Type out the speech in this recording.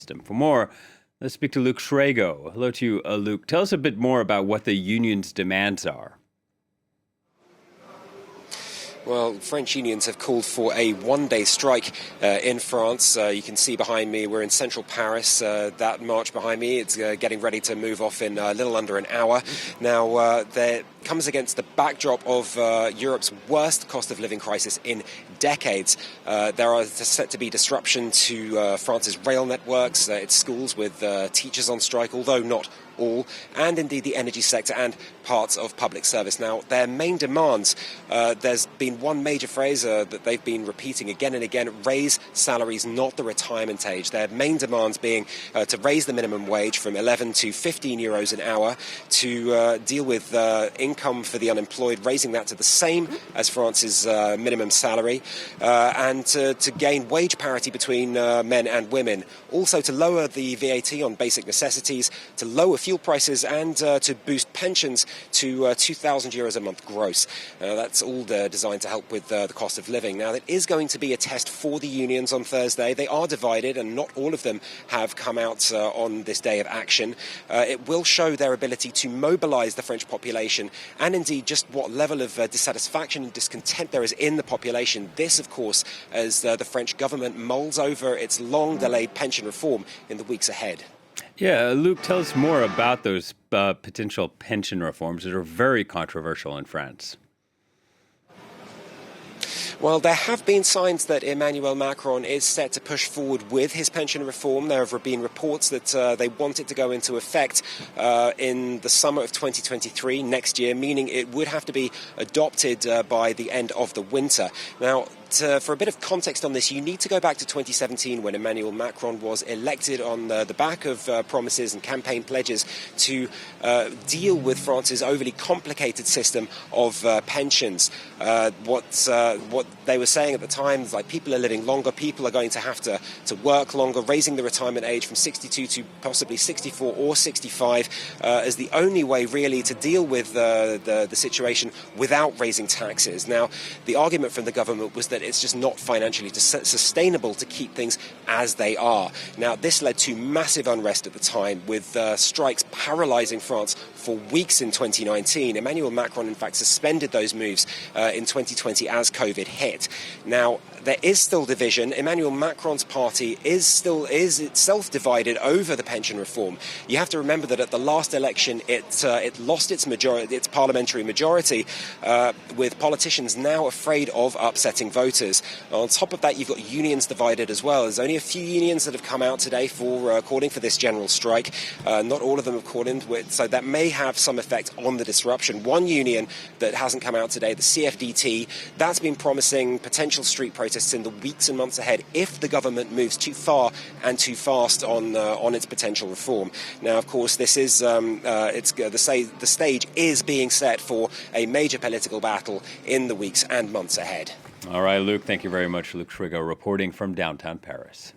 system. For more, let's speak to Luke Shrago. Hello to you, Luke. Tell us a bit more about what the union's demands are. Well, French unions have called for a one-day strike in France. You can see behind me, we're in central Paris. That march behind me, it's getting ready to move off in a little under an hour. Now, there comes against the backdrop of Europe's worst cost of living crisis in decades. There are set to be disruption to France's rail networks, its schools with teachers on strike, although not all, and indeed the energy sector and parts of public service. Now, their main demands, there's been one major phrase that they've been repeating again and again: raise salaries, not the retirement age. Their main demands being to raise the minimum wage from 11 to 15 euros an hour, to deal with income for the unemployed, raising that to the same as France's minimum salary, and to gain wage parity between men and women. Also to lower the VAT on basic necessities, to lower fuel prices, and to boost pensions to 2,000 euros a month gross. That's all designed to help with the cost of living. Now, it is going to be a test for the unions on Thursday. They are divided, and not all of them have come out on this day of action. It will show their ability to mobilise the French population, and indeed just what level of dissatisfaction and discontent there is in the population. This, of course, as the French government mulls over its long-delayed pension reform in the weeks ahead. Yeah, Luke, tell us more about those potential pension reforms that are very controversial in France. Well, there have been signs that Emmanuel Macron is set to push forward with his pension reform. There have been reports that they want it to go into effect in the summer of 2023, next year, meaning it would have to be adopted by the end of the winter. Now, for a bit of context on this, you need to go back to 2017 when Emmanuel Macron was elected on the back of promises and campaign pledges to deal with France's overly complicated system of pensions. What they were saying at the time is, like, people are living longer, people are going to have to work longer, raising the retirement age from 62 to possibly 64 or 65 as the only way really to deal with the situation without raising taxes. Now, the argument from the government was that it's just not financially sustainable to keep things as they are. Now, this led to massive unrest at the time, with strikes paralysing France for weeks in 2019. Emmanuel Macron, in fact, suspended those moves in 2020 as COVID hit. Now, there is still division. Emmanuel Macron's party is itself divided over the pension reform. You have to remember that at the last election, it lost its parliamentary majority, with politicians now afraid of upsetting voters. On top of that, you've got unions divided as well. There's only a few unions that have come out today for calling for this general strike. Not all of them have called in, so that may have some effect on the disruption. One union that hasn't come out today, the CFDT, that's been promising potential street protests in the weeks and months ahead if the government moves too far and too fast on its potential reform. Now, of course, this is the stage is being set for a major political battle in the weeks and months ahead. All right, Luke, thank you very much. Luke Shrago reporting from downtown Paris.